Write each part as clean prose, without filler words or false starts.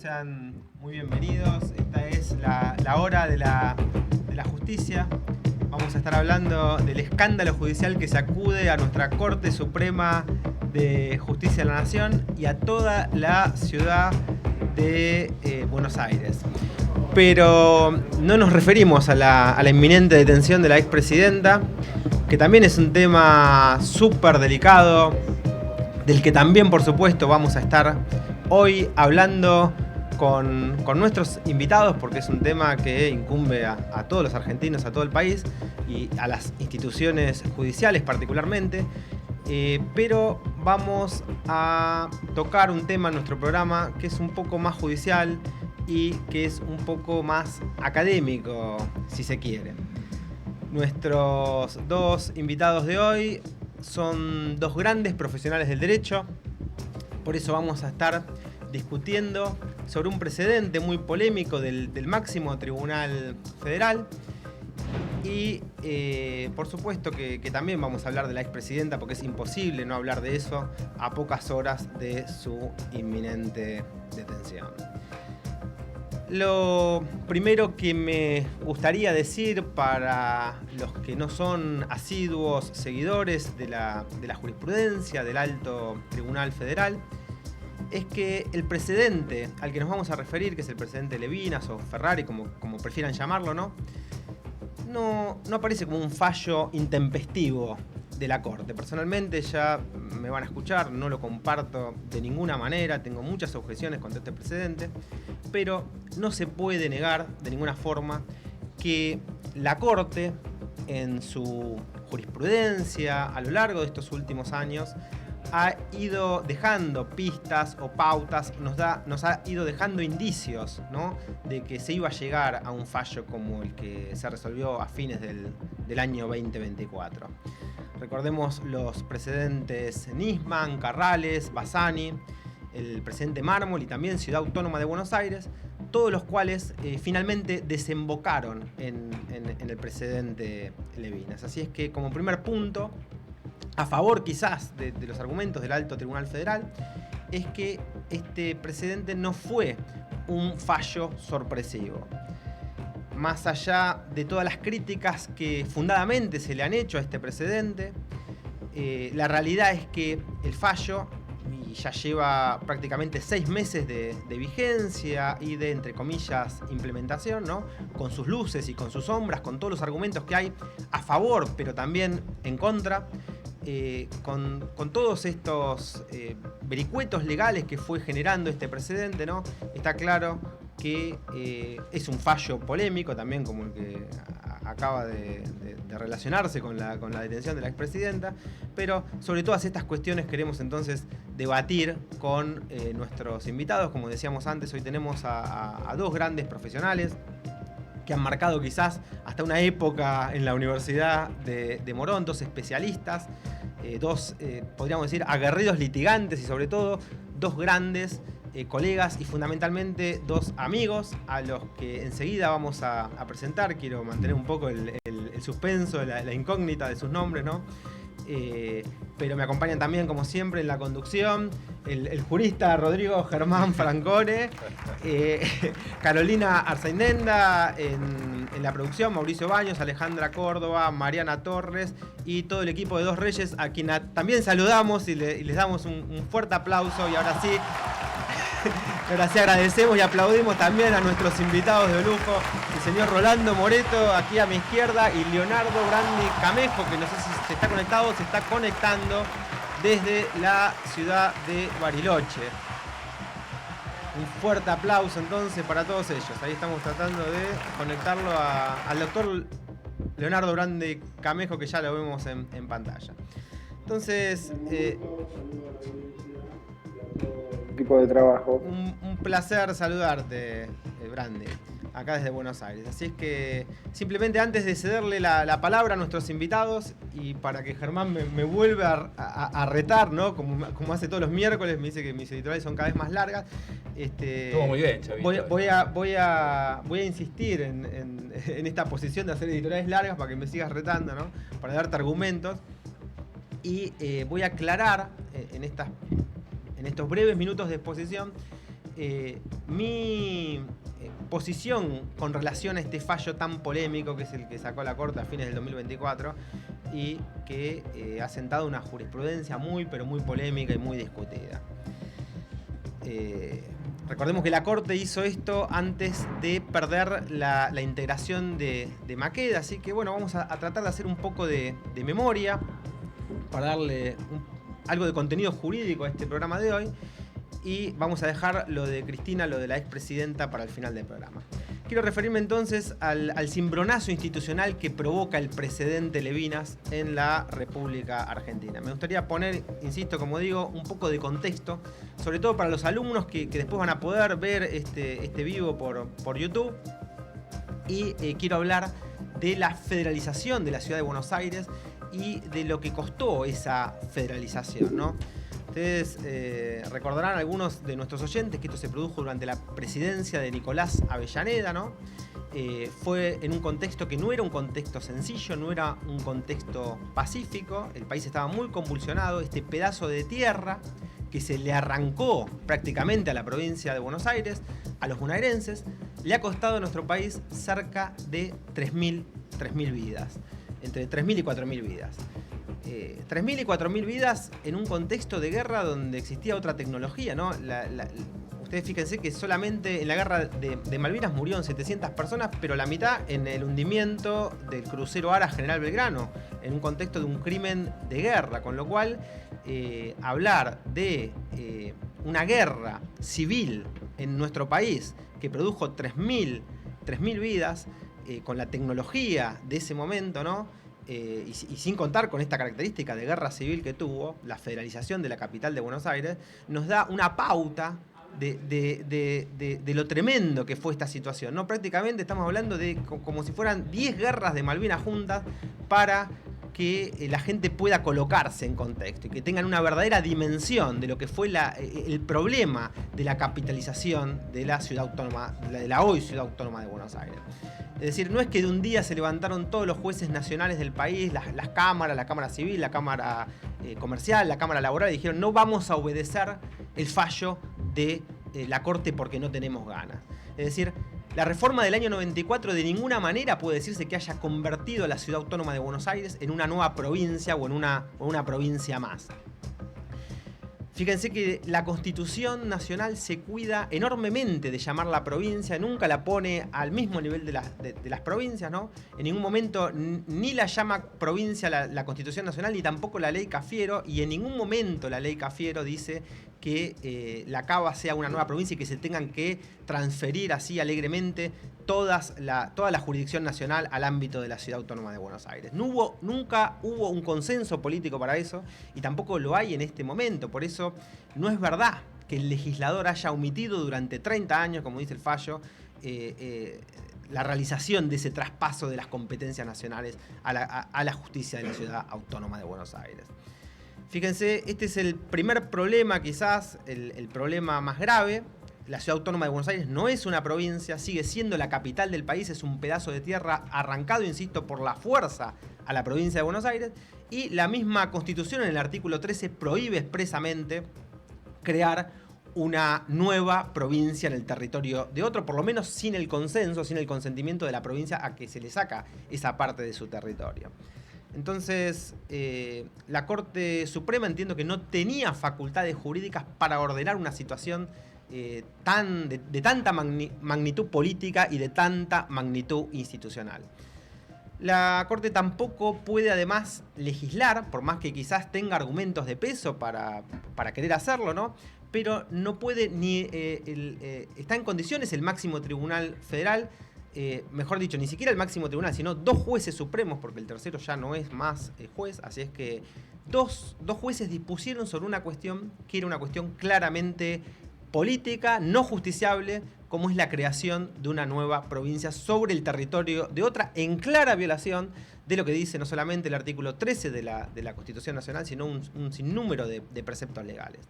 Sean muy bienvenidos. Esta es la hora de la justicia. Vamos a estar hablando del escándalo judicial que sacude a nuestra Corte Suprema de Justicia de la Nación y a toda la ciudad de Buenos Aires. Pero no nos referimos a la inminente detención de la expresidenta, que también es un tema súper delicado, del que también, por supuesto, vamos a estar hoy hablando con nuestros invitados, porque es un tema que incumbe a todos los argentinos, a todo el país y a las instituciones judiciales particularmente. Pero vamos a tocar un tema en nuestro programa que es un poco más judicial y que es un poco más académico, si se quiere. Nuestros dos invitados de hoy son dos grandes profesionales del derecho. Por eso vamos a estar discutiendo sobre un precedente muy polémico del máximo tribunal federal. Y por supuesto que también vamos a hablar de la expresidenta, porque es imposible no hablar de eso a pocas horas de su inminente detención. Lo primero que me gustaría decir para los que no son asiduos seguidores de la jurisprudencia del Alto Tribunal Federal es que el precedente al que nos vamos a referir, que es el precedente Levinas o Ferrari, como prefieran llamarlo, no aparece como un fallo intempestivo de la Corte. Personalmente, ya me van a escuchar, no lo comparto de ninguna manera, tengo muchas objeciones contra este precedente, pero no se puede negar de ninguna forma que la Corte, en su jurisprudencia a lo largo de estos últimos años, ha ido dejando pistas o pautas, nos ha ido dejando indicios, ¿no?, de que se iba a llegar a un fallo como el que se resolvió a fines del año 2024. Recordemos los precedentes Nisman, Carrales, Bassani, el precedente Mármol y también Ciudad Autónoma de Buenos Aires, todos los cuales finalmente desembocaron en el precedente Levinas. Así es que, como primer punto, a favor quizás de los argumentos del Alto Tribunal Federal, es que este precedente no fue un fallo sorpresivo. Más allá de todas las críticas que fundadamente se le han hecho a este precedente, la realidad es que el fallo, y ya lleva prácticamente 6 meses de vigencia y de, entre comillas, implementación, ¿no?, con sus luces y con sus sombras, con todos los argumentos que hay a favor, pero también en contra, con todos estos vericuetos legales que fue generando este precedente, ¿no? Está claro que es un fallo polémico también, como el que acaba de relacionarse con la detención de la expresidenta, pero sobre todas estas cuestiones queremos entonces debatir con nuestros invitados. Como decíamos antes, hoy tenemos a dos grandes profesionales que han marcado quizás hasta una época en la Universidad de Morón, dos especialistas, dos, podríamos decir, aguerridos litigantes y sobre todo dos grandes colegas y fundamentalmente dos amigos a los que enseguida vamos a presentar. Quiero mantener un poco el suspenso, la incógnita de sus nombres, ¿no? Pero me acompañan también, como siempre, en la conducción el jurista Rodrigo Germán Francone, Carolina Arzaindenda en la producción, Mauricio Baños, Alejandra Córdoba, Mariana Torres y todo el equipo de Dos Reyes, a quien también saludamos y les damos un fuerte aplauso. Y ahora sí agradecemos y aplaudimos también a nuestros invitados de lujo, el señor Rolando Moreto aquí a mi izquierda y Leonardo Brandi Camejo, que no sé si se está conectado o se está conectando desde la ciudad de Bariloche. Un fuerte aplauso entonces para todos ellos. Ahí estamos tratando de conectarlo al doctor Leonardo Brandi Camejo, que ya lo vemos en pantalla. Entonces, tipo de trabajo. Un placer saludarte, Brandi, acá desde Buenos Aires. Así es que simplemente, antes de cederle la palabra a nuestros invitados y para que Germán me vuelva a retar, ¿no?, como hace todos los miércoles, me dice que mis editoriales son cada vez más largas. Estuvo muy bien, Chavito. Voy a insistir en esta posición de hacer editoriales largas para que me sigas retando, ¿no?, para darte argumentos. Y voy a aclarar en estos breves minutos de exposición Mi posición con relación a este fallo tan polémico, que es el que sacó la Corte a fines del 2024 y que ha sentado una jurisprudencia muy, pero muy polémica y muy discutida. Recordemos que la Corte hizo esto antes de perder la integración de Maqueda, así que bueno, vamos a tratar de hacer un poco de memoria para darle algo de contenido jurídico a este programa de hoy, y vamos a dejar lo de Cristina, lo de la expresidenta, para el final del programa. Quiero referirme entonces al cimbronazo institucional que provoca el precedente Levinas en la República Argentina. Me gustaría poner, insisto, como digo, un poco de contexto, sobre todo para los alumnos que después van a poder ver este vivo por YouTube. Y quiero hablar de la federalización de la ciudad de Buenos Aires y de lo que costó esa federalización, ¿no? Ustedes recordarán, algunos de nuestros oyentes, que esto se produjo durante la presidencia de Nicolás Avellaneda, ¿no? Fue en un contexto que no era un contexto sencillo, no era un contexto pacífico. El país estaba muy convulsionado. Este pedazo de tierra que se le arrancó prácticamente a la provincia de Buenos Aires, a los bonaerenses, le ha costado a nuestro país cerca de 3.000 vidas, entre 3.000 y 4.000 vidas. 3.000 y 4.000 vidas en un contexto de guerra donde existía otra tecnología, ¿no? Ustedes fíjense que solamente en la guerra de Malvinas murieron 700 personas, pero la mitad en el hundimiento del crucero Ara General Belgrano, en un contexto de un crimen de guerra, con lo cual hablar de una guerra civil en nuestro país que produjo 3.000 vidas con la tecnología de ese momento, ¿no? Y sin contar con esta característica de guerra civil que tuvo, la federalización de la capital de Buenos Aires, nos da una pauta de lo tremendo que fue esta situación, ¿no? Prácticamente estamos hablando de como si fueran 10 guerras de Malvinas juntas para que la gente pueda colocarse en contexto y que tengan una verdadera dimensión de lo que fue el problema de la capitalización de la ciudad autónoma, de la hoy ciudad autónoma de Buenos Aires. Es decir, no es que de un día se levantaron todos los jueces nacionales del país, las cámaras, la Cámara Civil, la Cámara Comercial, la Cámara Laboral, y dijeron no vamos a obedecer el fallo de la Corte porque no tenemos ganas. Es decir, la reforma del año 94 de ninguna manera puede decirse que haya convertido a la ciudad autónoma de Buenos Aires en una nueva provincia o en una provincia más. Fíjense que la Constitución Nacional se cuida enormemente de llamarla provincia, nunca la pone al mismo nivel de las provincias, ¿no? En ningún momento ni la llama provincia la Constitución Nacional, ni tampoco la Ley Cafiero, y en ningún momento la Ley Cafiero dice que la Cava sea una nueva provincia y que se tengan que transferir así alegremente toda la jurisdicción nacional al ámbito de la ciudad autónoma de Buenos Aires. Nunca hubo un consenso político para eso y tampoco lo hay en este momento. Por eso no es verdad que el legislador haya omitido durante 30 años, como dice el fallo, la realización de ese traspaso de las competencias nacionales a la justicia de la ciudad autónoma de Buenos Aires. Fíjense, este es el primer problema, quizás el problema más grave. La ciudad autónoma de Buenos Aires no es una provincia, sigue siendo la capital del país, es un pedazo de tierra arrancado, insisto, por la fuerza a la provincia de Buenos Aires, y la misma Constitución en el artículo 13 prohíbe expresamente crear una nueva provincia en el territorio de otro, por lo menos sin el consenso, sin el consentimiento de la provincia a que se le saca esa parte de su territorio. Entonces, la Corte Suprema entiendo que no tenía facultades jurídicas para ordenar una situación de tanta magnitud política y de tanta magnitud institucional. La Corte tampoco puede además legislar, por más que quizás tenga argumentos de peso para querer hacerlo, ¿no? Pero no puede ni está en condiciones el máximo tribunal federal, mejor dicho, ni siquiera el máximo tribunal, sino 2 jueces supremos, porque el tercero ya no es más juez, así es que dos jueces dispusieron sobre una cuestión que era una cuestión claramente política, no justiciable, como es la creación de una nueva provincia sobre el territorio de otra, en clara violación de lo que dice no solamente el artículo 13 de la Constitución Nacional, sino un sinnúmero de preceptos legales.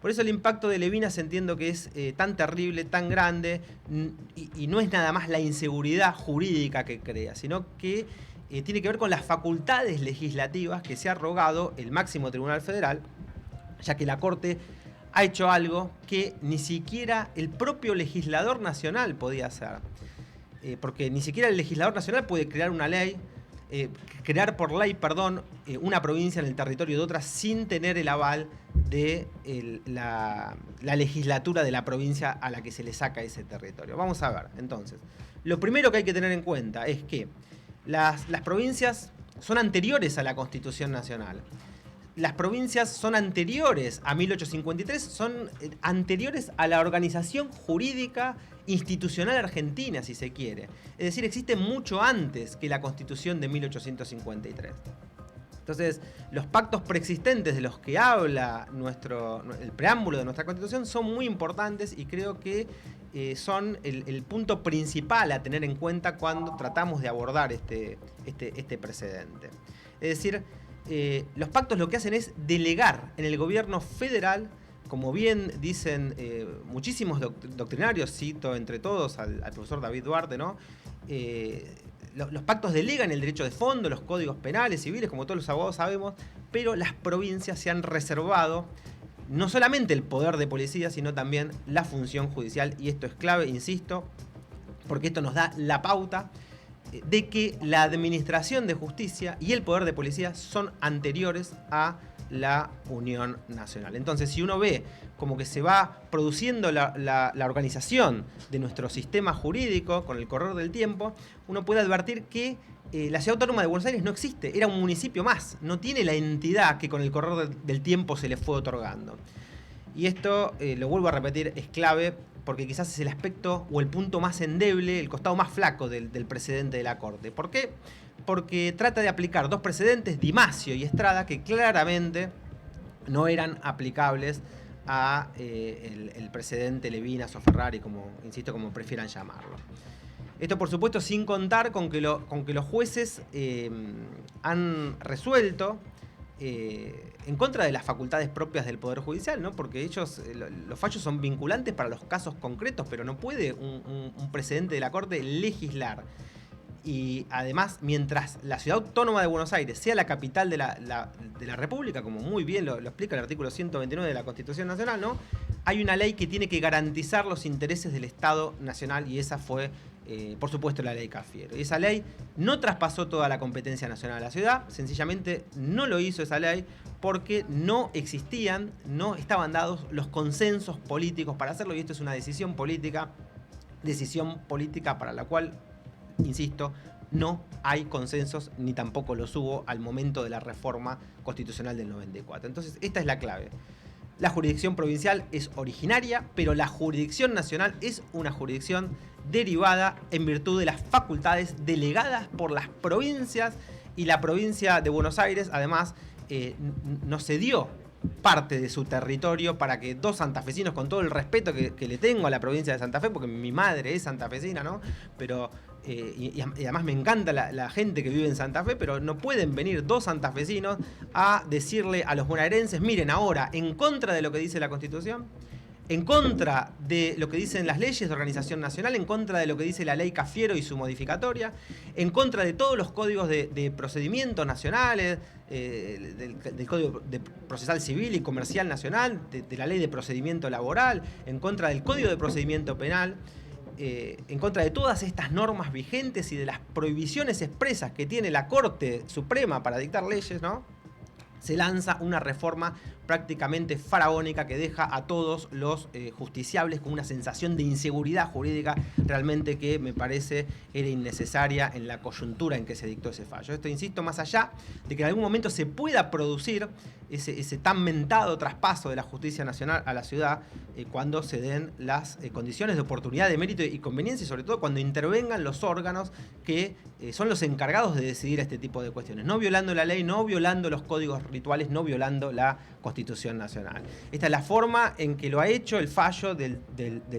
Por eso el impacto de Levinas entiendo que es tan terrible, tan grande, y no es nada más la inseguridad jurídica que crea, sino que tiene que ver con las facultades legislativas que se ha arrogado el máximo Tribunal Federal, ya que la Corte ha hecho algo que ni siquiera el propio legislador nacional podía hacer. Porque ni siquiera el legislador nacional puede crear una ley, crear por ley, una provincia en el territorio de otra sin tener el aval de la legislatura de la provincia a la que se le saca ese territorio. Vamos a ver, entonces. Lo primero que hay que tener en cuenta es que las provincias son anteriores a la Constitución Nacional. Las provincias son anteriores a 1853, son anteriores a la organización jurídica institucional argentina, si se quiere. Es decir, existen mucho antes que la Constitución de 1853. Entonces, los pactos preexistentes de los que habla el preámbulo de nuestra Constitución son muy importantes y creo que son el punto principal a tener en cuenta cuando tratamos de abordar este precedente. Es decir, los pactos lo que hacen es delegar en el gobierno federal, como bien dicen muchísimos doctrinarios, cito entre todos al profesor David Duarte, ¿no? Los pactos delegan el derecho de fondo, los códigos penales, civiles, como todos los abogados sabemos, pero las provincias se han reservado no solamente el poder de policía, sino también la función judicial, y esto es clave, insisto, porque esto nos da la pauta de que la administración de justicia y el poder de policía son anteriores a la Unión Nacional. Entonces, si uno ve como que se va produciendo la organización de nuestro sistema jurídico con el correr del tiempo, uno puede advertir que la Ciudad Autónoma de Buenos Aires no existe, era un municipio más, no tiene la entidad que con el correr del tiempo se le fue otorgando. Y esto, lo vuelvo a repetir, es clave porque quizás es el aspecto o el punto más endeble, el costado más flaco del precedente de la Corte. ¿Por qué? Porque trata de aplicar dos precedentes, Di Masio y Estrada, que claramente no eran aplicables a el precedente Levinas o Ferrari, como prefieran llamarlo. Esto, por supuesto, sin contar con que los jueces han resuelto en contra de las facultades propias del Poder Judicial, ¿no? Porque los fallos son vinculantes para los casos concretos, pero no puede un precedente de la Corte legislar. Y además, mientras la Ciudad Autónoma de Buenos Aires sea la capital de la República, como muy bien lo explica el artículo 129 de la Constitución Nacional, ¿no? Hay una ley que tiene que garantizar los intereses del Estado Nacional, y esa fue, por supuesto, la ley Cafiero. Y esa ley no traspasó toda la competencia nacional a la ciudad, sencillamente no lo hizo esa ley porque no estaban dados los consensos políticos para hacerlo, y esto es una decisión política para la cual, insisto, no hay consensos ni tampoco los hubo al momento de la reforma constitucional del 94. Entonces, esta es la clave. La jurisdicción provincial es originaria, pero la jurisdicción nacional es una jurisdicción derivada en virtud de las facultades delegadas por las provincias, y la provincia de Buenos Aires, además, no cedió parte de su territorio para que dos santafesinos, con todo el respeto que le tengo a la provincia de Santa Fe, porque mi madre es santafesina, ¿no? Pero y además me encanta la gente que vive en Santa Fe, pero no pueden venir dos santafesinos a decirle a los bonaerenses: miren, ahora, en contra de lo que dice la Constitución, en contra de lo que dicen las leyes de organización nacional, en contra de lo que dice la ley Cafiero y su modificatoria, en contra de todos los códigos de procedimientos nacionales, del Código Procesal Civil y Comercial Nacional, de la Ley de Procedimiento Laboral, en contra del Código de Procedimiento Penal, en contra de todas estas normas vigentes y de las prohibiciones expresas que tiene la Corte Suprema para dictar leyes, ¿no? Se lanza una reforma prácticamente faraónica que deja a todos los justiciables con una sensación de inseguridad jurídica realmente que me parece era innecesaria en la coyuntura en que se dictó ese fallo. Esto, insisto, más allá de que en algún momento se pueda producir ese tan mentado traspaso de la justicia nacional a la ciudad cuando se den las condiciones de oportunidad, de mérito y conveniencia, y sobre todo cuando intervengan los órganos que son los encargados de decidir este tipo de cuestiones, no violando la ley, no violando los códigos rituales, no violando la Constitución Nacional. Esta es la forma en que lo ha hecho el fallo del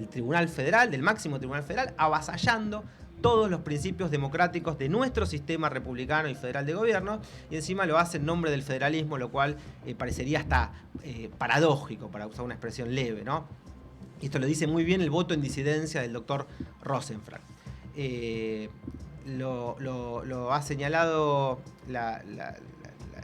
Tribunal Federal, del máximo Tribunal Federal, avasallando todos los principios democráticos de nuestro sistema republicano y federal de gobierno, y encima lo hace en nombre del federalismo, lo cual parecería hasta paradójico, para usar una expresión leve, ¿no? Y esto lo dice muy bien el voto en disidencia del doctor Rosenfeld. Lo ha señalado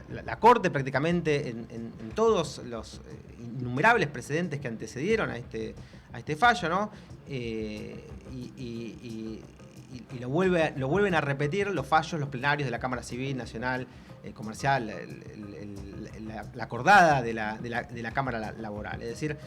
la Corte prácticamente en todos los innumerables precedentes que antecedieron a este fallo, ¿no? Y lo vuelven a repetir los fallos, los plenarios de la Cámara Civil, Nacional, Comercial, la acordada de la Cámara Laboral. Es decir,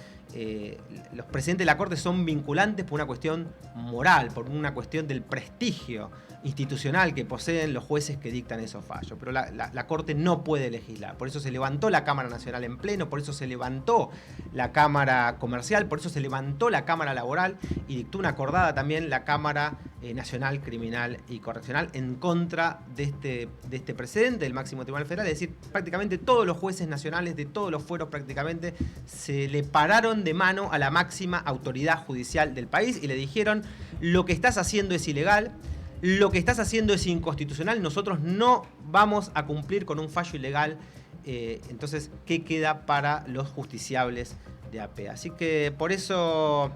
los presidentes de la Corte son vinculantes por una cuestión moral, por una cuestión del prestigio institucional que poseen los jueces que dictan esos fallos. Pero la Corte no puede legislar. Por eso se levantó la Cámara Nacional en pleno, por eso se levantó la Cámara Comercial, por eso se levantó la Cámara Laboral y dictó una acordada también la Cámara Nacional Criminal y Correccional en contra de este precedente del máximo Tribunal Federal. Es decir, prácticamente todos los jueces nacionales de todos los fueros prácticamente se le pararon de mano a la máxima autoridad judicial del país y le dijeron: lo que estás haciendo es ilegal, lo que estás haciendo es inconstitucional, nosotros no vamos a cumplir con un fallo ilegal. Entonces, ¿qué queda para los justiciables de AP? Así que por eso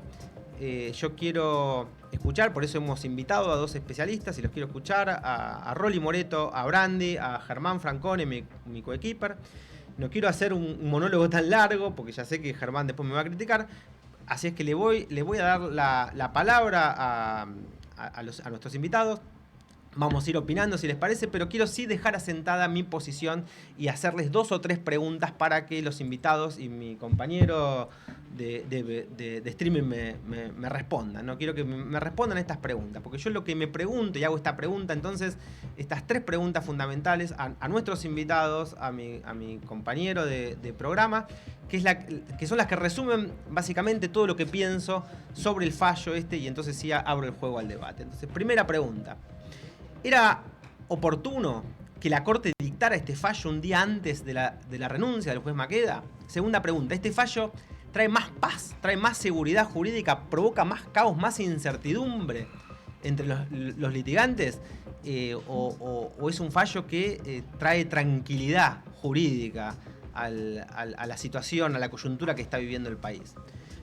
yo quiero escuchar, por eso hemos invitado a dos especialistas y los quiero escuchar, a Rolly Moreto, a Brandi, a Germán Francone, mi coequiper. No quiero hacer un monólogo tan largo porque ya sé que Germán después me va a criticar, así es que le voy a dar la palabra a nuestros invitados. Vamos a ir opinando si les parece, pero quiero sí dejar asentada mi posición y hacerles 2 o 3 preguntas para que los invitados y mi compañero de streaming me respondan. No quiero que me respondan estas preguntas, porque yo lo que me pregunto y hago esta pregunta, entonces estas 3 preguntas fundamentales a nuestros invitados, a mi compañero de programa, que son las que resumen básicamente todo lo que pienso sobre el fallo y entonces sí abro el juego al debate. Entonces, primera pregunta. ¿Era oportuno que la Corte dictara este fallo un día antes de la renuncia del juez Maqueda? Segunda pregunta, ¿este fallo trae más paz, trae más seguridad jurídica, provoca más caos, más incertidumbre entre los litigantes? ¿O es un fallo que trae tranquilidad jurídica a la situación, a la coyuntura que está viviendo el país?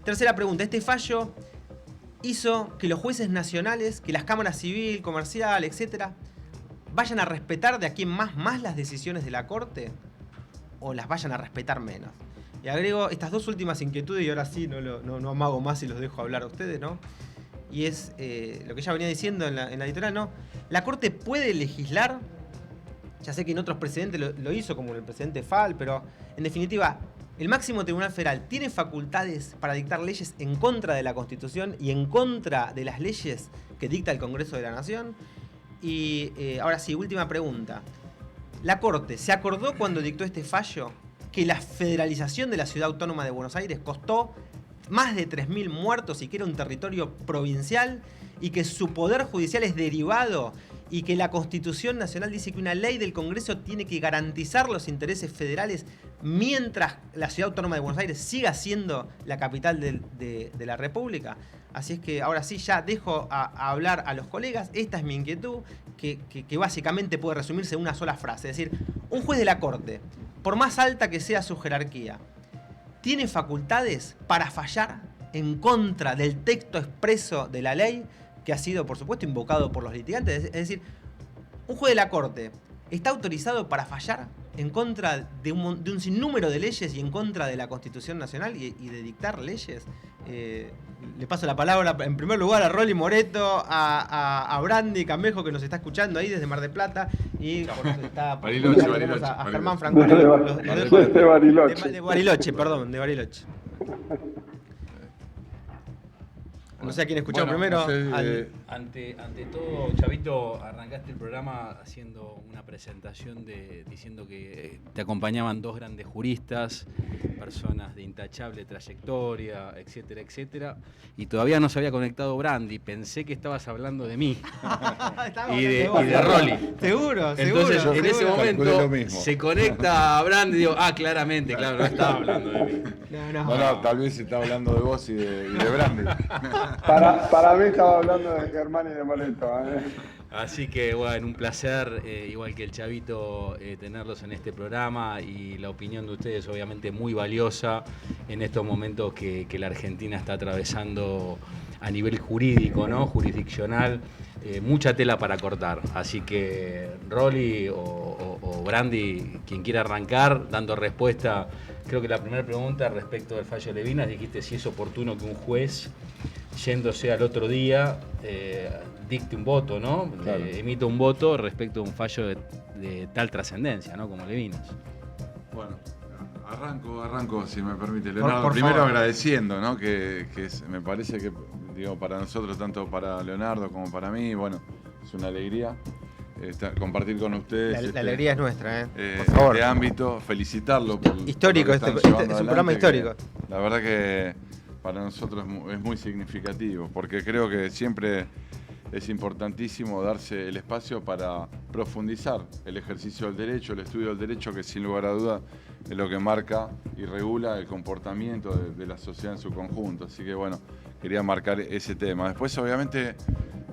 Tercera pregunta, ¿este fallo hizo que los jueces nacionales, que las cámaras civil, comercial, etcétera, vayan a respetar de aquí en más las decisiones de la Corte o las vayan a respetar menos? Y agrego estas 2 últimas inquietudes y ahora sí no amago más y los dejo hablar a ustedes, ¿no? Y es lo que ya venía diciendo en la editorial, ¿no? ¿La Corte puede legislar? Ya sé que en otros precedentes lo hizo, como el precedente FAL, pero en definitiva, ¿el máximo Tribunal Federal tiene facultades para dictar leyes en contra de la Constitución y en contra de las leyes que dicta el Congreso de la Nación? Y ahora sí, última pregunta. ¿La Corte se acordó cuando dictó este fallo que la federalización de la Ciudad Autónoma de Buenos Aires costó más de 3.000 muertos y que era un territorio provincial y que su poder judicial es derivado y que la Constitución Nacional dice que una ley del Congreso tiene que garantizar los intereses federales mientras la Ciudad Autónoma de Buenos Aires siga siendo la capital de la República? Así es que ahora sí ya dejo a hablar a los colegas. Esta es mi inquietud, que básicamente puede resumirse en una sola frase. Es decir, un juez de la Corte, por más alta que sea su jerarquía, ¿tiene facultades para fallar en contra del texto expreso de la ley que ha sido, por supuesto, invocado por los litigantes? Es decir, un juez de la Corte está autorizado para fallar en contra de un sinnúmero de leyes y en contra de la Constitución Nacional y de dictar leyes. Le paso la palabra en primer lugar a Rolly Moreto, a Brandi Camejo, que nos está escuchando ahí desde Mar del Plata, y está Bariloche, a Germán Francone de Bariloche. De Bariloche, perdón, de Bariloche. No sé a quién escuchó primero. No sé, ante todo, Chavito, arrancaste el programa haciendo una presentación diciendo que te acompañaban 2 grandes juristas, personas de intachable trayectoria, etcétera, etcétera. Y todavía no se había conectado Brandi. Pensé que estabas hablando de mí y de Rolly. Seguro. Entonces, en ese momento mismo. se conecta Brandi y digo, claramente, claro, no estaba hablando de mí. No, tal vez está hablando de vos y de Brandi. Para mí estaba hablando de Germán y de Moreto. Así que, bueno, un placer, igual que el Chavito, tenerlos en este programa y la opinión de ustedes obviamente muy valiosa en estos momentos que la Argentina está atravesando a nivel jurídico, ¿no? Jurisdiccional, mucha tela para cortar. Así que Rolly o Brandi, quien quiera arrancar, dando respuesta. Creo que la primera pregunta respecto del fallo de Levinas, dijiste si es oportuno que un juez, yéndose al otro día, dicte un voto, ¿no? Claro. Emite un voto respecto a un fallo de tal trascendencia, ¿no? Como Levinas. Bueno, arranco si me permite, Leonardo. Por Primero favor. agradeciendo, ¿no? Me parece que, digo, para nosotros, tanto para Leonardo como para mí, bueno, es una alegría compartir con ustedes. La alegría es nuestra, por Este favor. ámbito, felicitarlo por Histórico, por lo que este están es un llevando programa adelante, histórico. La verdad que para nosotros es muy significativo, porque creo que siempre es importantísimo darse el espacio para profundizar el ejercicio del derecho, el estudio del derecho, que sin lugar a duda es lo que marca y regula el comportamiento de la sociedad en su conjunto. Así que bueno, quería marcar ese tema. Después, obviamente,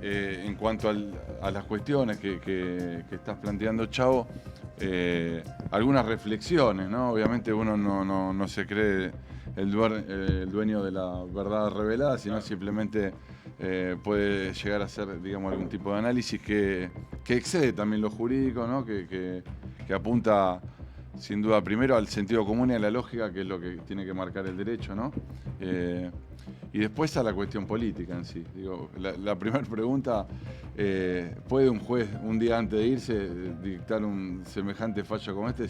en cuanto a las cuestiones que estás planteando, Chavo, algunas reflexiones, ¿no? Obviamente uno no se cree el dueño de la verdad revelada, sino simplemente puede llegar a ser, digamos, algún tipo de análisis que excede también lo jurídico, ¿no? Que apunta sin duda primero al sentido común y a la lógica, que es lo que tiene que marcar el derecho, ¿no? Y después a la cuestión política en sí. Digo, la primera pregunta, ¿puede un juez un día antes de irse dictar un semejante fallo como este?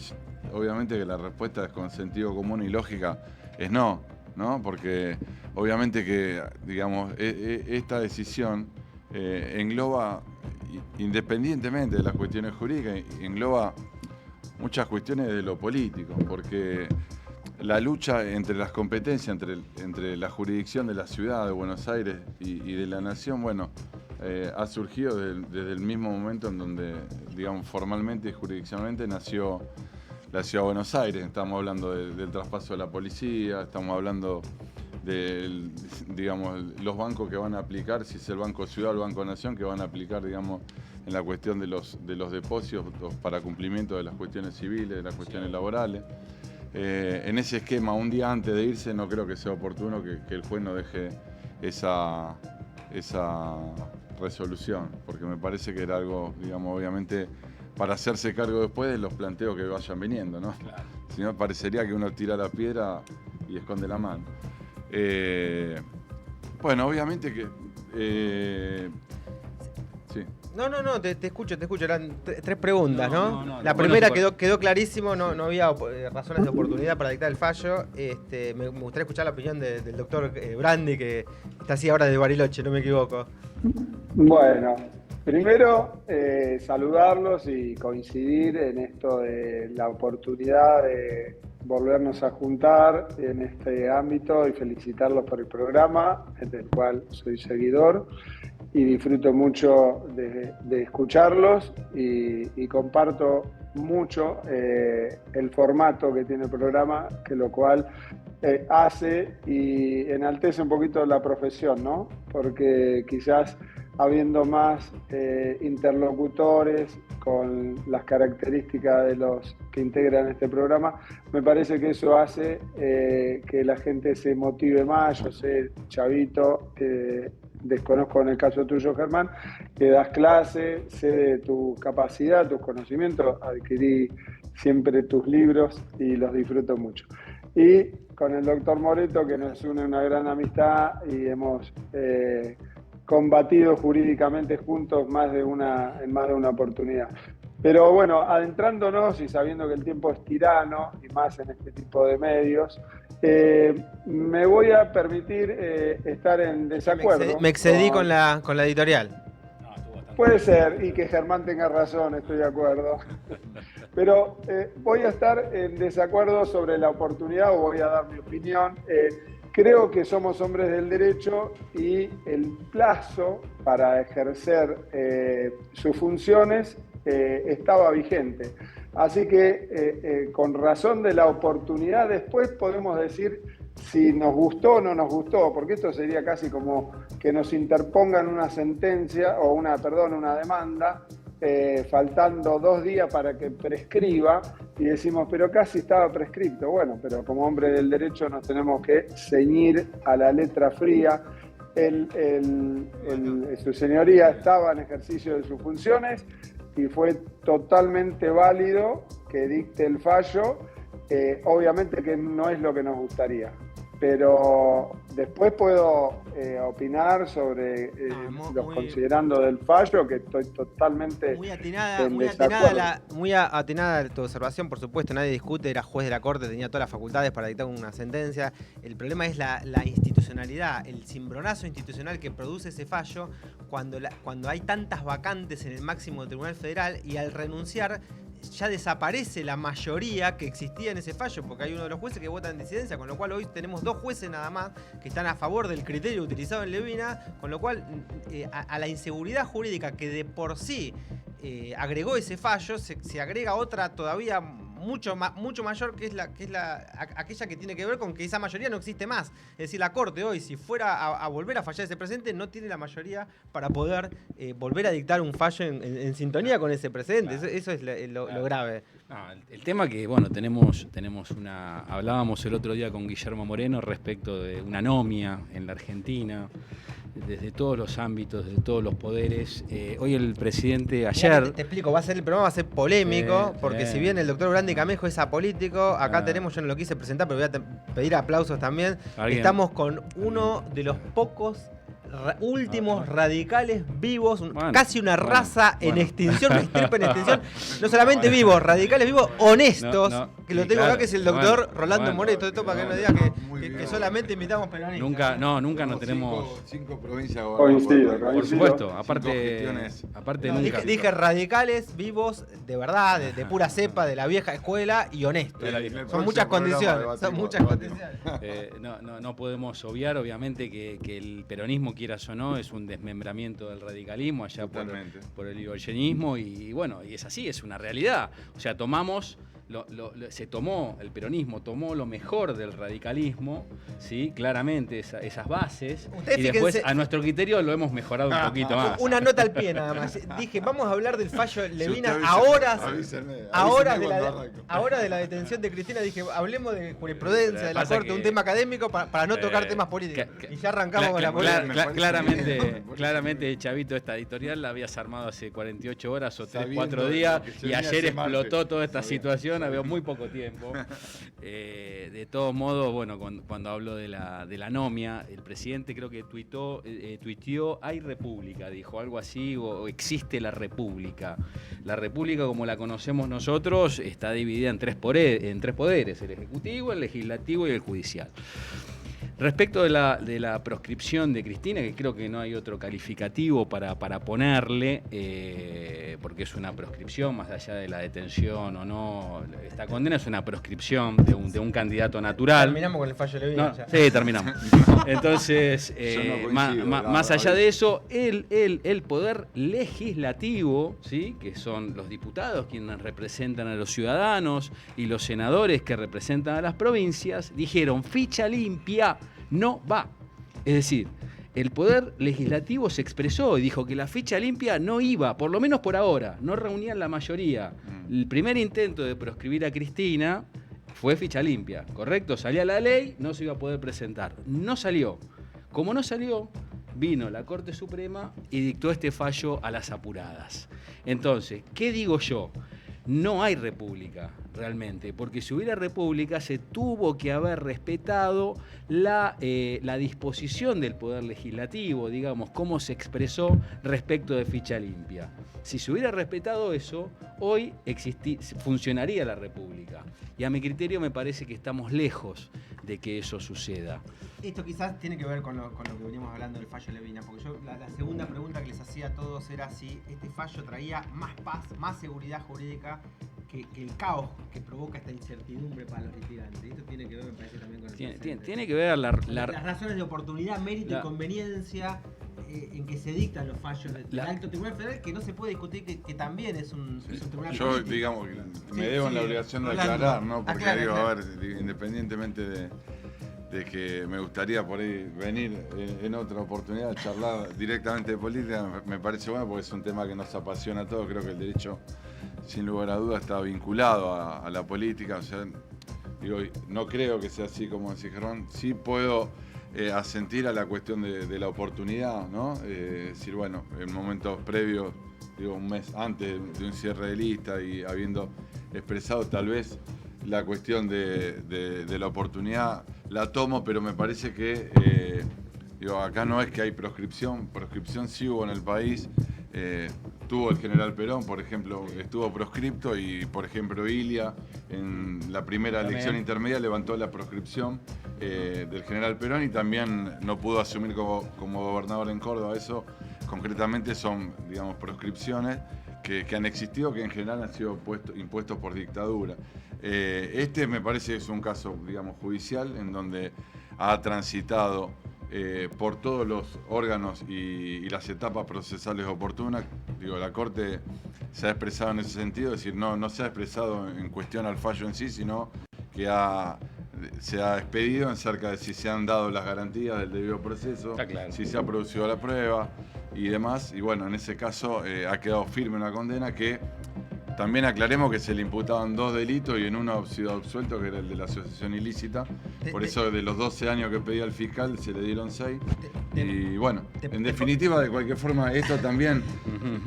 Obviamente que la respuesta es con sentido común y lógica es no, ¿no? Porque obviamente que, digamos, esta decisión engloba, independientemente de las cuestiones jurídicas, engloba muchas cuestiones de lo político, porque la lucha entre las competencias, entre la jurisdicción de la ciudad de Buenos Aires y de la nación, bueno, ha surgido desde el mismo momento en donde, digamos, formalmente y jurisdiccionalmente nació la ciudad de Buenos Aires. Estamos hablando del traspaso de la policía, estamos hablando de, digamos, los bancos que van a aplicar, si es el Banco Ciudad o el Banco Nación, que van a aplicar, digamos, en la cuestión de los depósitos para cumplimiento de las cuestiones civiles, de las cuestiones laborales. En ese esquema, un día antes de irse, no creo que sea oportuno que el juez no deje esa resolución, porque me parece que era algo, digamos, obviamente, para hacerse cargo después de los planteos que vayan viniendo, ¿no? Claro. Si no, parecería que uno tira la piedra y esconde la mano. Bueno, obviamente que... sí. No, te escucho. Eran tres preguntas, ¿no? No, La lo bueno primera es quedó clarísimo, no había razones de oportunidad para dictar el fallo. Me gustaría escuchar la opinión del doctor Brandi, que está así ahora de Bariloche, no me equivoco. Bueno, primero saludarlos y coincidir en esto de la oportunidad de volvernos a juntar en este ámbito y felicitarlos por el programa, del cual soy seguidor y disfruto mucho de escucharlos y comparto mucho el formato que tiene el programa, que lo cual hace y enaltece un poquito la profesión, ¿no? Porque quizás habiendo más interlocutores con las características de los que integran este programa, me parece que eso hace que la gente se motive más. Yo sé, Chavito, desconozco en el caso tuyo, Germán, que das clase, sé de tu capacidad, tus conocimientos, adquirí siempre tus libros y los disfruto mucho. Y con el doctor Moreto, que nos une una gran amistad y hemos combatido jurídicamente juntos en más de una oportunidad. Pero bueno, adentrándonos y sabiendo que el tiempo es tirano, y más en este tipo de medios, me voy a permitir estar en desacuerdo. Me excedí con la editorial. No, estuvo bastante Puede bien. ser, y que Germán tenga razón, estoy de acuerdo. Pero voy a estar en desacuerdo sobre la oportunidad, o voy a dar mi opinión. Creo que somos hombres del derecho y el plazo para ejercer sus funciones estaba vigente. Así que con razón de la oportunidad después podemos decir si nos gustó o no nos gustó, porque esto sería casi como que nos interpongan una sentencia o una demanda faltando 2 días para que prescriba y decimos, pero casi estaba prescripto. Bueno, pero como hombre del derecho nos tenemos que ceñir a la letra fría su señoría estaba en ejercicio de sus funciones y fue totalmente válido que dicte el fallo. Obviamente que no es lo que nos gustaría, pero después puedo opinar sobre los considerandos del fallo, que estoy totalmente muy atinada tu observación, por supuesto, nadie discute, era juez de la Corte, tenía todas las facultades para dictar una sentencia. El problema es la institucionalidad, el cimbronazo institucional que produce ese fallo cuando hay tantas vacantes en el máximo Tribunal Federal y al renunciar ya desaparece la mayoría que existía en ese fallo, porque hay uno de los jueces que vota en disidencia, con lo cual hoy tenemos 2 jueces nada más que están a favor del criterio utilizado en Levina, con lo cual a la inseguridad jurídica que de por sí agregó ese fallo, se agrega otra todavía mucho mayor, que es aquella que tiene que ver con que esa mayoría no existe más. Es decir, la Corte hoy, si fuera a volver a fallar ese precedente, no tiene la mayoría para poder volver a dictar un fallo en sintonía con ese precedente. Claro. Eso es lo grave. No, el tema que, bueno, tenemos hablábamos el otro día con Guillermo Moreno respecto de una anomia en la Argentina, desde todos los ámbitos, desde todos los poderes. Hoy el presidente, ayer... Te explico, el programa va a ser polémico, porque si bien el doctor Brandi Camejo es apolítico, acá tenemos, yo no lo quise presentar, pero voy a pedir aplausos también. Estamos con uno de los pocos últimos radicales vivos, casi una raza en extinción, una estirpe en extinción. No solamente vivos, radicales vivos, honestos, que lo tengo acá, que es el doctor Rolando Moreto. Esto para que no diga que solamente invitamos peronistas. Nunca nos tenemos... 5 provincias gobernadas. Por supuesto, aparte nunca. Dije radicales, vivos, de verdad, de pura cepa, de la vieja escuela y honestos. Son muchas condiciones. No podemos obviar, obviamente, que el peronismo, quieras o no, es un desmembramiento del radicalismo allá por el irigoyenismo y bueno, y es así, es una realidad. O sea, el peronismo tomó lo mejor del radicalismo, ¿sí? Claramente esas bases, y después a nuestro criterio lo hemos mejorado un poquito más. Una nota al pie nada más. Dije, vamos a hablar del fallo Levina ahora de la detención de Cristina. Dije, hablemos de jurisprudencia, de la Corte, un tema académico para no tocar temas políticos. Y ya arrancamos con la política. Claramente, Chavito, esta editorial la habías armado hace 48 horas o 3-4 días y ayer explotó toda esta situación. Había muy poco tiempo. De todos modos, bueno, cuando hablo de la anomia, el presidente creo que tuiteó hay república, dijo algo así, o existe la república. La república, como la conocemos nosotros, está dividida en tres poderes, el ejecutivo, el legislativo y el judicial. Respecto de la proscripción de Cristina, que creo que no hay otro calificativo para ponerle, porque es una proscripción, más allá de la detención o no, esta condena es una proscripción de un candidato natural. Terminamos con el fallo de Levina. Sí, terminamos. Entonces, más allá de eso, el poder legislativo, ¿sí? Que son los diputados quienes representan a los ciudadanos y los senadores que representan a las provincias, dijeron ficha limpia. No va. Es decir, el Poder Legislativo se expresó y dijo que la ficha limpia no iba, por lo menos por ahora, no reunían la mayoría. El primer intento de proscribir a Cristina fue ficha limpia, ¿correcto? Salía la ley, no se iba a poder presentar. No salió. Como no salió, vino la Corte Suprema y dictó este fallo a las apuradas. Entonces, ¿qué digo yo? No hay república realmente, porque si hubiera república se tuvo que haber respetado la disposición del Poder Legislativo, digamos, cómo se expresó respecto de ficha limpia. Si se hubiera respetado eso, hoy funcionaría la república. Y a mi criterio me parece que estamos lejos de que eso suceda. Esto quizás tiene que ver con lo que veníamos hablando del fallo Levina, porque yo la segunda pregunta que les hacía a todos era si este fallo traía más paz, más seguridad jurídica que el caos que provoca esta incertidumbre para los litigantes. Esto tiene que ver, me parece, también con el tiene que ver las razones de oportunidad, mérito y conveniencia en que se dictan los fallos del Alto Tribunal Federal, que no se puede discutir, que también es un tribunal yo político. Digamos que me debo en la obligación de aclarar, ¿no? Porque a ver, independientemente de que me gustaría por ahí venir en otra oportunidad a charlar directamente de política, me parece bueno porque es un tema que nos apasiona a todos. Creo que el derecho, sin lugar a dudas, está vinculado a la política. O sea, digo, no creo que sea así como decía Germán. Sí puedo asentir a la cuestión de la oportunidad, ¿no? Decir, bueno, en momentos previos, digo, un mes antes de un cierre de lista y habiendo expresado tal vez la cuestión de la oportunidad, la tomo, pero me parece que, digo, acá no es que hay proscripción sí hubo en el país. Tuvo el general Perón, por ejemplo, estuvo proscripto y, por ejemplo, Ilia en la primera elección intermedia levantó la proscripción del general Perón y también no pudo asumir como gobernador en Córdoba. Eso concretamente son, digamos, proscripciones que han existido, que en general han sido impuestos por dictadura. Este me parece que es un caso, digamos, judicial en donde ha transitado por todos los órganos y las etapas procesales oportunas. Digo, la Corte se ha expresado en ese sentido, es decir, no se ha expresado en cuestión al fallo en sí, sino que se ha expedido acerca de si se han dado las garantías del debido proceso, claro, si se ha producido la prueba y demás. Y bueno, en ese caso ha quedado firme una condena que también aclaremos que se le imputaban 2 delitos y en uno ha sido absuelto, que era el de la asociación ilícita. Por eso de los 12 años que pedía el fiscal se le dieron 6. Y bueno, en definitiva, de cualquier forma, esto también,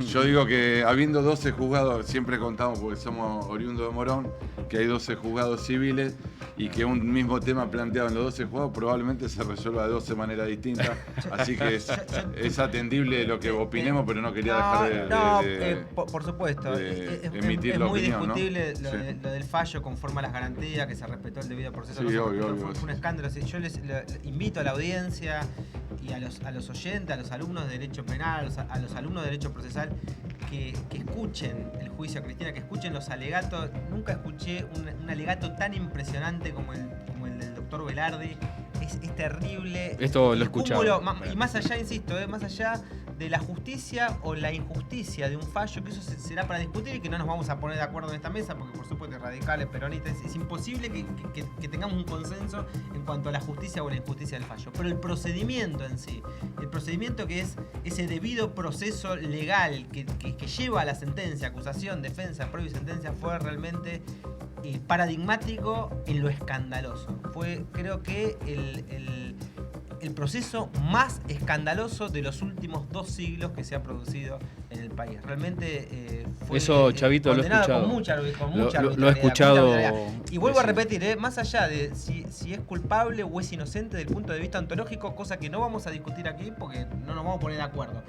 yo digo que habiendo 12 juzgados, siempre contamos, porque somos oriundos de Morón, que hay 12 juzgados civiles y que un mismo tema planteado en los 12 juzgados probablemente se resuelva de 12 maneras distintas. Así que es atendible lo que opinemos, pero no quería dejar de por supuesto. Emitir la opinión, discutible, ¿no? lo del fallo conforme a las garantías, que se respetó el debido proceso. Sí, obvio. Fue un escándalo. Yo les invito a la audiencia y a los oyentes, a los alumnos de Derecho Penal, a los alumnos de Derecho Procesal, que escuchen el juicio a Cristina, que escuchen los alegatos. Nunca escuché un alegato tan impresionante como el del doctor Velardi. Es terrible. Esto lo he escuchado. Y más allá, insisto, más allá de la justicia o la injusticia de un fallo, que eso será para discutir y que no nos vamos a poner de acuerdo en esta mesa, porque por supuesto radicales, peronistas, es imposible que tengamos un consenso en cuanto a la justicia o la injusticia del fallo. Pero el procedimiento en sí, el procedimiento que es ese debido proceso legal que lleva a la sentencia, acusación, defensa, prueba y sentencia, fue realmente paradigmático en lo escandaloso. Fue, creo que, el proceso más escandaloso de los últimos 2 siglos que se ha producido en el país. Realmente fue eso, Chavito, lo he escuchado. Con mucha lo he escuchado. Y vuelvo a repetir, más allá de si es culpable o es inocente desde el punto de vista ontológico, cosa que no vamos a discutir aquí porque no nos vamos a poner de acuerdo.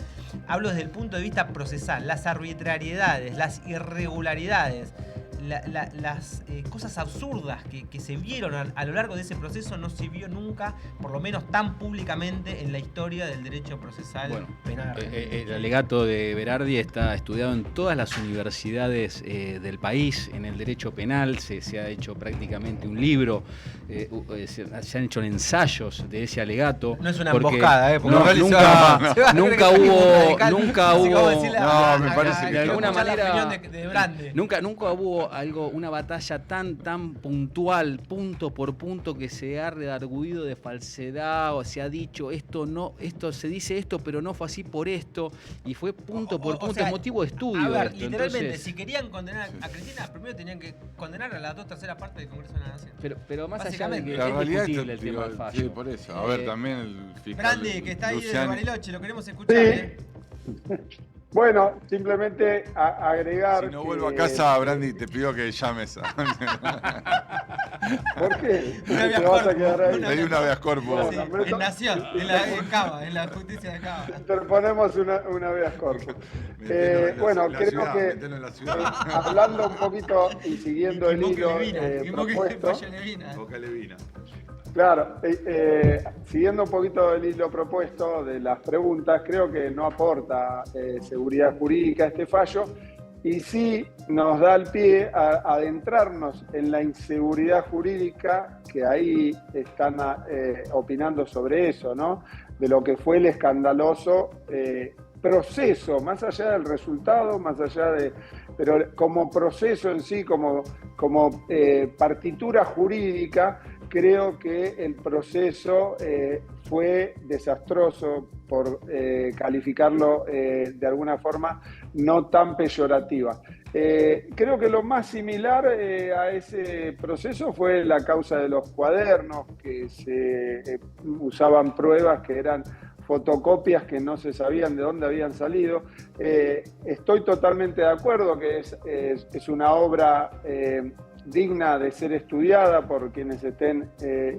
Hablo desde el punto de vista procesal, las arbitrariedades, las irregularidades, las cosas absurdas que se vieron a lo largo de ese proceso no se vio nunca, por lo menos tan públicamente en la historia del derecho procesal penal. El alegato de Berardi está estudiado en todas las universidades del país, en el derecho penal, se ha hecho prácticamente un libro, se han hecho ensayos de ese alegato. No es una emboscada, nunca hubo. No, me parece que de alguna manera nunca hubo una batalla tan puntual, punto por punto, que se ha redarguido de falsedad o se ha dicho esto se dice esto, pero no fue así por esto, y fue punto por punto, sea, motivo de estudio. A ver, esto. literalmente, entonces, si querían condenar a Cristina, primero tenían que condenar a las 2/3 partes del Congreso de la Nación. Pero más allá de que la es realidad discutible el tema del fallo. Sí, por eso. A ver, también el fiscal Brandi, que está ahí Luciani, de Bariloche, lo queremos escuchar. Sí. Bueno, simplemente agregar. Si no vuelvo a casa, Brandi, te pido que llames a. ¿Por qué? Una ¿Te vas a quedar ahí? Pedí un habeas corpus. Sí, en Nación, en Cava, en la justicia de Cava. Interponemos una habeas corpus. Bueno, creo que hablando un poquito y siguiendo el hilo propuesto. Boca Levina. Claro, siguiendo un poquito el hilo propuesto de las preguntas, creo que no aporta seguridad jurídica este fallo y sí nos da el pie a adentrarnos en la inseguridad jurídica, que ahí están opinando sobre eso, ¿no? De lo que fue el escandaloso proceso, más allá del resultado, más allá pero como proceso en sí, como partitura jurídica, creo que el proceso fue desastroso, por calificarlo de alguna forma no tan peyorativa. Creo que lo más similar a ese proceso fue la causa de los cuadernos, que se usaban pruebas que eran fotocopias que no se sabían de dónde habían salido. Estoy totalmente de acuerdo que es una obra digna de ser estudiada por quienes estén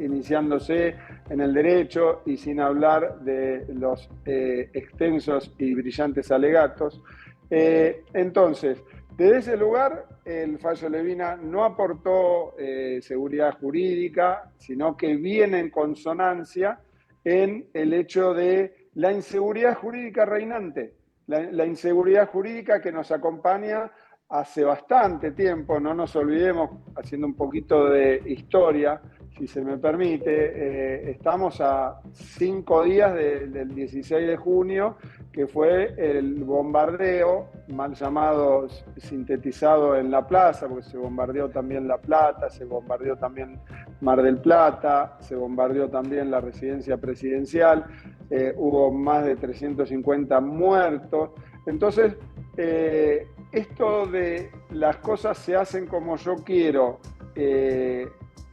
iniciándose en el derecho, y sin hablar de los extensos y brillantes alegatos. Entonces, desde ese lugar, el fallo Levina no aportó seguridad jurídica, sino que viene en consonancia en el hecho de la inseguridad jurídica reinante, la inseguridad jurídica que nos acompaña hace bastante tiempo. No nos olvidemos, haciendo un poquito de historia, si se me permite, estamos a 5 días del 16 de junio, que fue el bombardeo, mal llamado, sintetizado en La Plaza, porque se bombardeó también La Plata, se bombardeó también Mar del Plata, se bombardeó también la residencia presidencial, hubo más de 350 muertos. Entonces, esto de las cosas se hacen como yo quiero,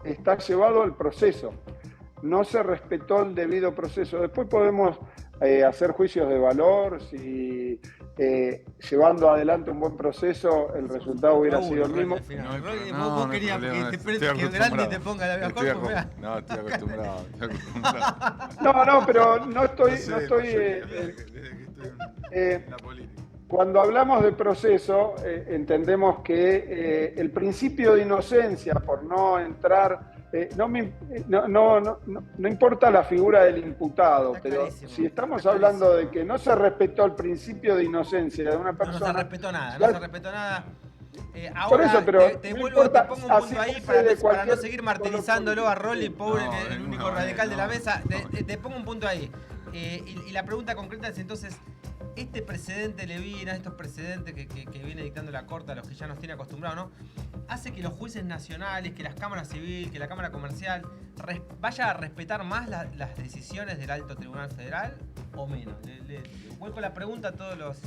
está llevado al proceso. No se respetó el debido proceso. Después podemos hacer juicios de valor, si llevando adelante un buen proceso el resultado hubiera sido el mismo. Vos querías que grande te ponga la vida corpo. No, estoy acostumbrado. No, pero no estoy desde que estoy en la política. Cuando hablamos de proceso, entendemos que el principio de inocencia, por no entrar, no importa la figura del imputado, pero si estamos hablando de que no se respetó el principio de inocencia de una persona... No se respetó nada. Ahora por eso, pero te no pongo importa, un punto ahí para no seguir martirizándolo a Rolly, pobre, el único radical de la mesa. Te pongo un punto ahí. Y la pregunta concreta es entonces, este precedente Levina, estos precedentes que viene dictando la Corte, a los que ya nos tiene acostumbrados, ¿no? Hace que los jueces nacionales, que las cámaras civil, que la Cámara Comercial vaya a respetar más las decisiones del Alto Tribunal Federal o menos. Le vuelco la pregunta a todos los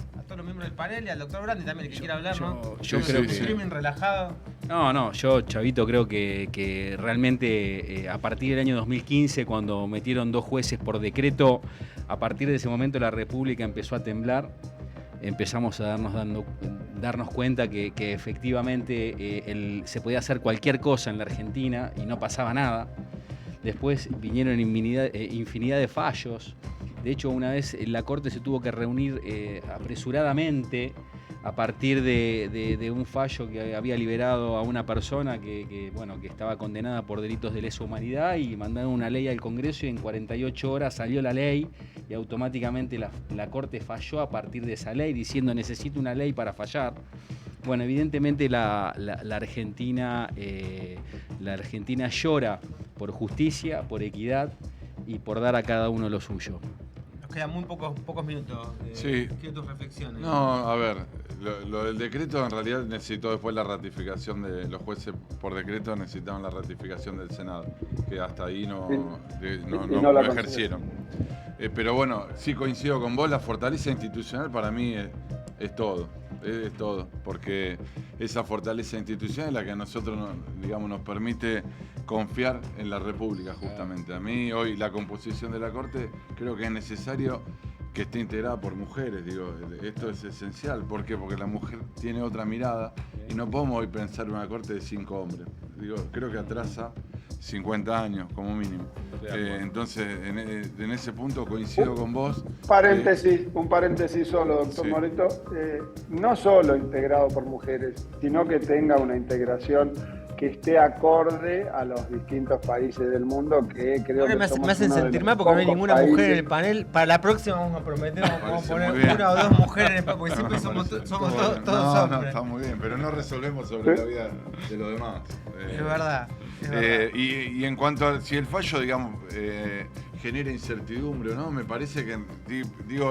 miembros del panel y al doctor Brandi también, el que quiera hablar, ¿no? Yo creo que... Streaming relajado. Yo, Chavito, creo que realmente a partir del año 2015, cuando metieron 2 jueces por decreto, a partir de ese momento la República empezó a temblar. Empezamos a darnos cuenta que efectivamente se podía hacer cualquier cosa en la Argentina y no pasaba nada. Después vinieron infinidad de fallos. De hecho, una vez la Corte se tuvo que reunir apresuradamente a partir de un fallo que había liberado a una persona que estaba condenada por delitos de lesa humanidad, y mandaron una ley al Congreso y en 48 horas salió la ley y automáticamente la Corte falló a partir de esa ley, diciendo necesito una ley para fallar. Bueno, evidentemente la Argentina llora por justicia, por equidad y por dar a cada uno lo suyo. Nos quedan muy pocos minutos. Sí. Quiero tus reflexiones. No, a ver, lo del decreto en realidad necesitó después la ratificación de los jueces por decreto, necesitaban la ratificación del Senado, que hasta ahí no ejercieron. Pero bueno, sí coincido con vos, la fortaleza institucional para mí es todo, porque esa fortaleza institucional es la que a nosotros nos permite confiar en la República, justamente. A mí hoy la composición de la Corte creo que es necesario que esté integrada por mujeres, esto es esencial. ¿Por qué? Porque la mujer tiene otra mirada y no podemos hoy pensar una Corte de 5 hombres. Creo que atrasa 50 años como mínimo. Entonces, en ese punto coincido con vos. Un paréntesis solo, doctor Moreto. No solo integrado por mujeres, sino que tenga una integración que esté acorde a los distintos países del mundo, que creo que me hacen sentir mal porque no hay ninguna mujer en el panel. Para la próxima vamos a prometer, vamos a poner 1 o 2 mujeres en el panel, porque siempre somos todos hombres. No, está muy bien, pero no resolvemos sobre la vida de los demás. Es verdad. Y en cuanto a si el fallo, genera incertidumbre o no, me parece que,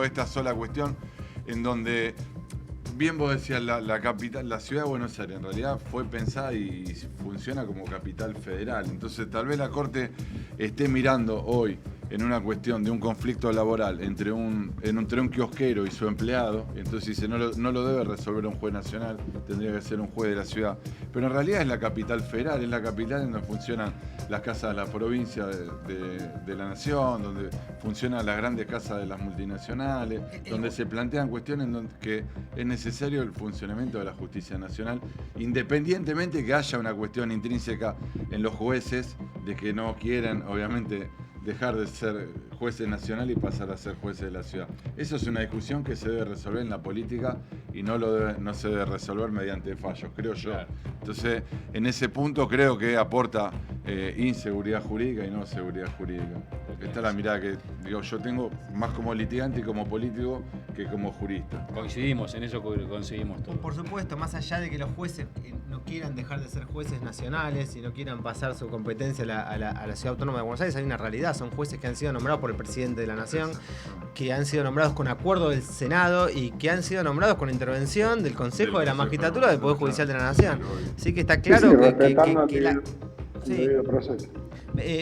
esta sola cuestión en donde... Bien vos decías, la capital, la ciudad de Buenos Aires en realidad fue pensada y funciona como capital federal. Entonces tal vez la Corte esté mirando hoy en una cuestión de un conflicto laboral entre un kiosquero y su empleado, entonces dice, no lo debe resolver un juez nacional, tendría que ser un juez de la ciudad. Pero en realidad es la capital federal, es la capital en donde funcionan las casas de la provincia de la nación, donde funcionan las grandes casas de las multinacionales, donde se plantean cuestiones en donde que es necesario el funcionamiento de la justicia nacional, independientemente que haya una cuestión intrínseca en los jueces de que no quieren, obviamente, dejar de ser jueces nacionales y pasar a ser jueces de la ciudad. Eso es una discusión que se debe resolver en la política y no se debe resolver mediante fallos, creo yo. Claro. Entonces, en ese punto creo que aporta inseguridad jurídica y no seguridad jurídica. Esta es la mirada que yo tengo más como litigante y como político que como jurista. Coincidimos, en eso coincidimos todos. Por supuesto, más allá de que los jueces no quieran dejar de ser jueces nacionales y no quieran pasar su competencia a la Ciudad Autónoma de Buenos Aires, hay una realidad. Son jueces que han sido nombrados por el presidente de la Nación, que han sido nombrados con acuerdo del Senado y que han sido nombrados con intervención del Consejo de la Magistratura del Poder Judicial de la Nación. Así que está claro que la... Sí.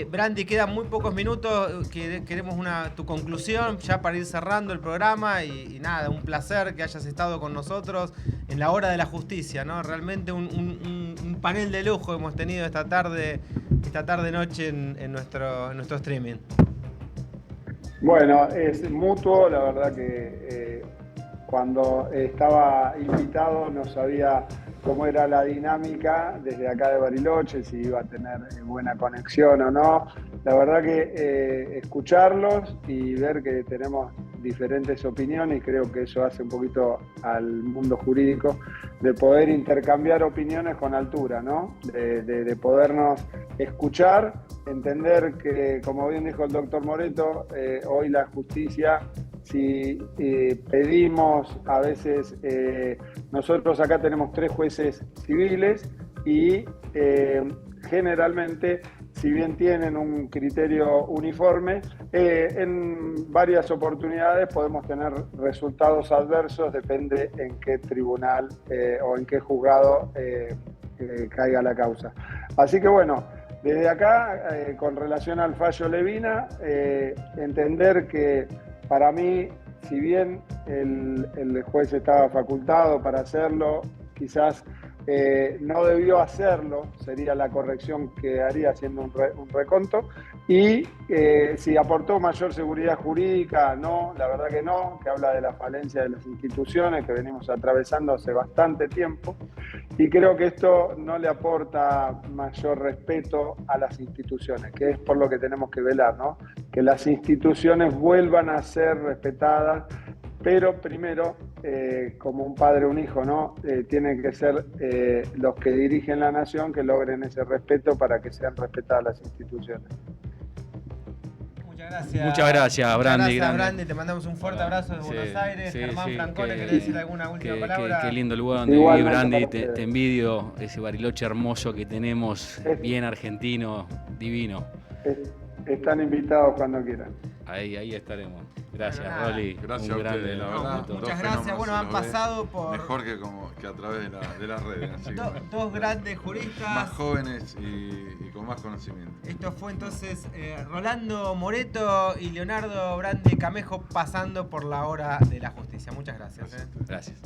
Brandi, quedan muy pocos minutos, queremos tu conclusión ya para ir cerrando el programa y nada, un placer que hayas estado con nosotros en la hora de la justicia, ¿no? Realmente un panel de lujo hemos tenido esta tarde noche en nuestro streaming. Bueno, es mutuo, la verdad que cuando estaba invitado no sabía cómo era la dinámica desde acá de Bariloche, si iba a tener buena conexión o no. La verdad que escucharlos y ver que tenemos diferentes opiniones, creo que eso hace un poquito al mundo jurídico, de poder intercambiar opiniones con altura, ¿no? De podernos escuchar, entender que, como bien dijo el doctor Moreto, hoy la justicia, si pedimos a veces, nosotros acá tenemos 3 jueces civiles y generalmente, si bien tienen un criterio uniforme, en varias oportunidades podemos tener resultados adversos, depende en qué tribunal o en qué juzgado caiga la causa. Así que bueno, desde acá, con relación al fallo Levina, entender que para mí, si bien el juez estaba facultado para hacerlo, quizás no debió hacerlo, sería la corrección que haría haciendo un reconto. Y si aportó mayor seguridad jurídica, no, la verdad que no, que habla de la falencia de las instituciones que venimos atravesando hace bastante tiempo. Y creo que esto no le aporta mayor respeto a las instituciones, que es por lo que tenemos que velar, ¿no? Que las instituciones vuelvan a ser respetadas, pero primero, como un padre o un hijo, ¿no? Tienen que ser los que dirigen la nación que logren ese respeto para que sean respetadas las instituciones. Muchas gracias, Brandi. Gracias, Brandi. Te mandamos un fuerte abrazo desde Buenos Aires. Germán Francone, ¿querés decir alguna última palabra? Qué lindo lugar donde viví, Brandi. Te envidio ese Bariloche hermoso que tenemos, bien argentino, divino. Están invitados cuando quieran. Ahí estaremos. Gracias, Rolly. Gracias a ustedes, la verdad. Muchas gracias. Bueno, han pasado por... Mejor que a través de las redes. Así dos grandes juristas. Más jóvenes y con más conocimiento. Esto fue entonces Rolando Moreto y Leonardo Brandi Camejo pasando por la hora de la justicia. Muchas gracias. Gracias.